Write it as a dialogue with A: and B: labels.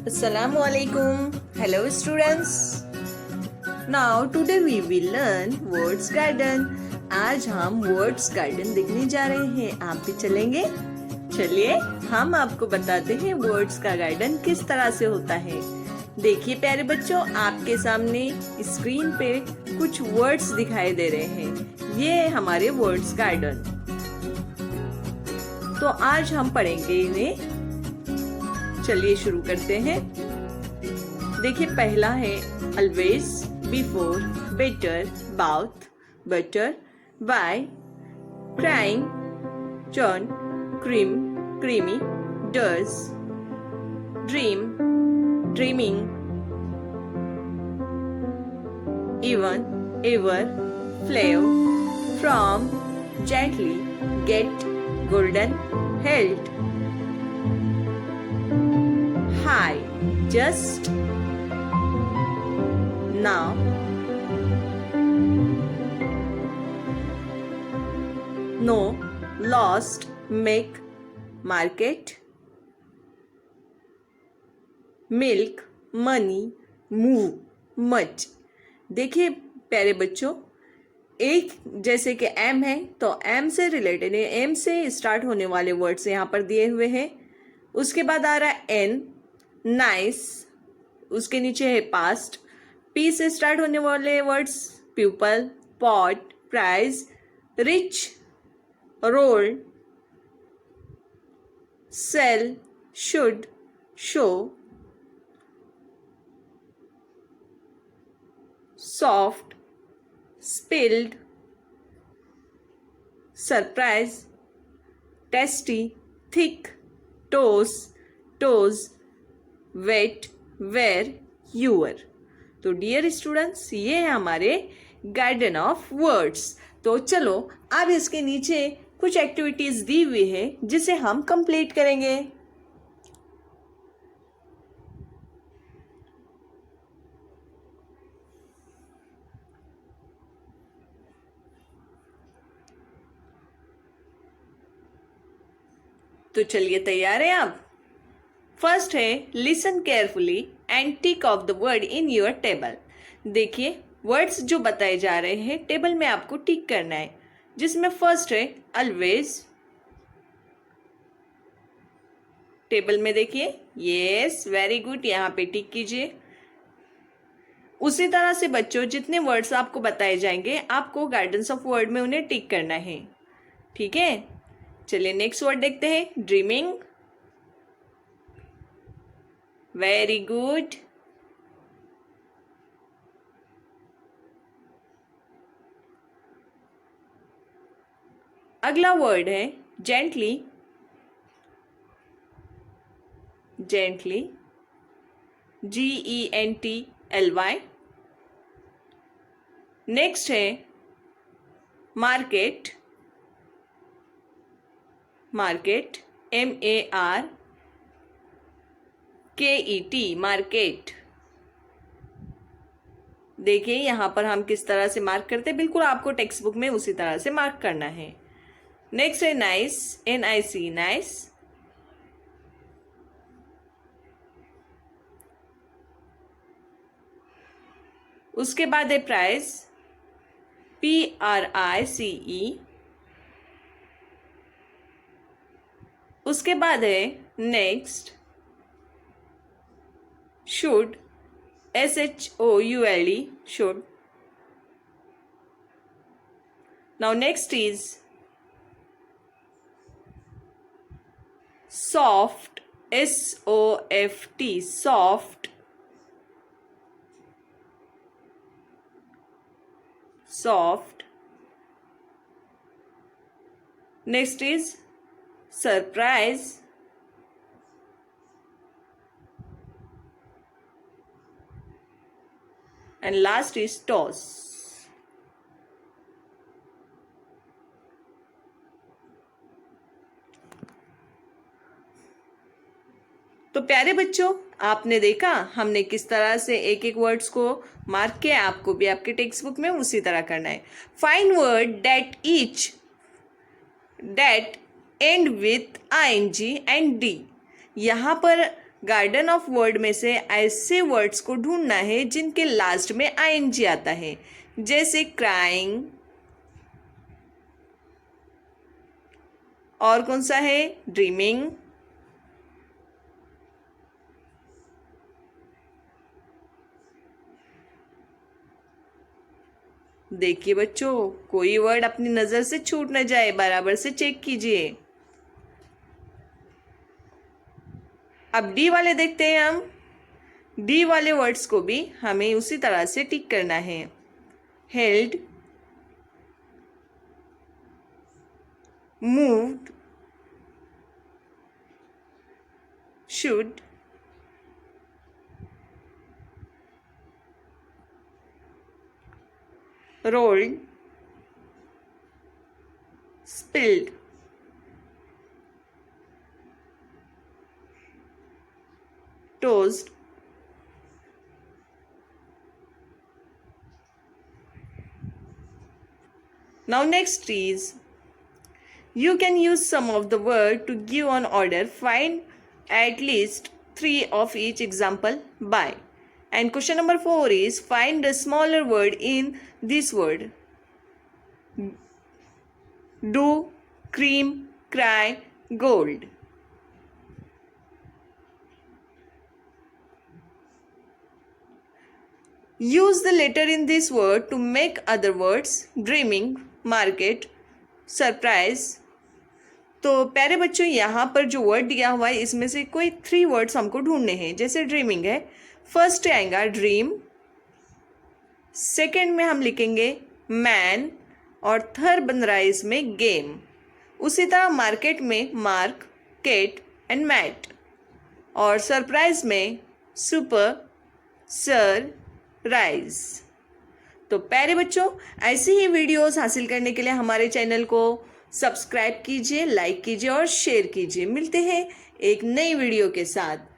A: Assalamualaikum. Hello students. Now today we will learn words garden. आज हम words garden देखने जा रहे हैं। आप भी चलेंगे? चलिए हम आपको बताते हैं वर्ड्स का गार्डन किस तरह से होता है। देखिए प्यारे बच्चों, आपके सामने स्क्रीन पे कुछ वर्ड्स दिखाई दे रहे हैं। ये है हमारे वर्ड्स गार्डन। तो आज हम पढ़ेंगे इन्हें। चलिए शुरू करते हैं। देखिए पहला है always, before, better, both, butter, by, crying, turn, cream, creamy, does, dream, dreaming, even, ever, flew, from, gently, get, golden, held, high, just, now, no, lost, make, market, milk, money, move, much। देखिए प्यारे बच्चों, एक जैसे कि M है तो M से related है, एम से स्टार्ट होने वाले वर्ड्स यहाँ पर दिए हुए हैं। उसके बाद आ रहा है एन, नाइस, उसके नीचे है पास्ट। पी से स्टार्ट होने वाले words pupil, pot, prize, rich, role, sell, should, show, soft, spilled, surprise, tasty, thick, toss, toes, wet, wear, your. तो डियर स्टूडेंट्स, ये है हमारे गार्डन ऑफ वर्ड्स। तो चलो अब इसके नीचे कुछ एक्टिविटीज दी हुई है जिसे हम कंप्लीट करेंगे। तो चलिए तैयार हैं आप। फर्स्ट है listen carefully and tick of the word in your table. देखिए वर्ड्स जो बताए जा रहे हैं टेबल में आपको टिक करना है, जिसमें फर्स्ट है ऑलवेज। टेबल में देखिए, यस वेरी गुड, यहाँ पे टिक कीजिए। उसी तरह से बच्चों जितने वर्ड्स आपको बताए जाएंगे आपको गार्डन्स ऑफ वर्ड में उन्हें टिक करना है, ठीक है। चलिए नेक्स्ट वर्ड देखते हैं, ड्रीमिंग, वेरी गुड। अगला वर्ड है जेंटली, जेंटली, GENTLY। नेक्स्ट है मार्केट, मार्केट, MARKET, मार्केट। देखिए यहां पर हम किस तरह से मार्क करते हैं, बिल्कुल आपको टेक्स्ट बुक में उसी तरह से मार्क करना है। नेक्स्ट है नाइस, NIC, नाइस। उसके बाद है प्राइस, PRICE। उसके बाद है next should, SHOULD, should. Now next is soft, SOFT, soft, soft. Next is surprise, and last is toss। तो प्यारे बच्चों, आपने देखा हमने किस तरह से एक एक वर्ड्स को मार्क किया। आपको भी आपके टेक्स्ट बुक में उसी तरह करना है। Find word that each that end with ing and d। यहाँ पर गार्डन ऑफ वर्ड में से ऐसे वर्ड्स को ढूंढना है जिनके लास्ट में आईएनजी आता है, जैसे क्राइंग, और कौन सा है, ड्रीमिंग, देखिए बच्चों, कोई वर्ड अपनी नजर से छूट न जाए, बराबर से चेक कीजिए। अब डी वाले देखते हैं हम। डी वाले वर्ड्स को भी हमें उसी तरह से टिक करना है। Held, moved, should, rolled, spilled, toast, now next is, you can use some of the word to give an order. Find at least 3 of each. Example, by. And question number 4 is, find the smaller word in this word. Do, cream, cry, gold. Use the letter in this word to make other words. Dreaming, market, surprise. तो प्यारे बच्चों, यहाँ पर जो word दिया हुआ है इसमें से कोई 3 वर्ड्स हमको ढूंढने हैं। जैसे ड्रीमिंग है, फर्स्ट आएगा ड्रीम, सेकंड में हम लिखेंगे मैन, और थर्ड बन रहा है इसमें गेम। उसी तरह मार्केट में मार्क, केट एंड मैट, और सरप्राइज में सुपर, सर, राइज। तो प्यारे बच्चों, ऐसी ही वीडियोस हासिल करने के लिए हमारे चैनल को सब्सक्राइब कीजिए, लाइक कीजिए और शेयर कीजिए। मिलते हैं एक नई वीडियो के साथ।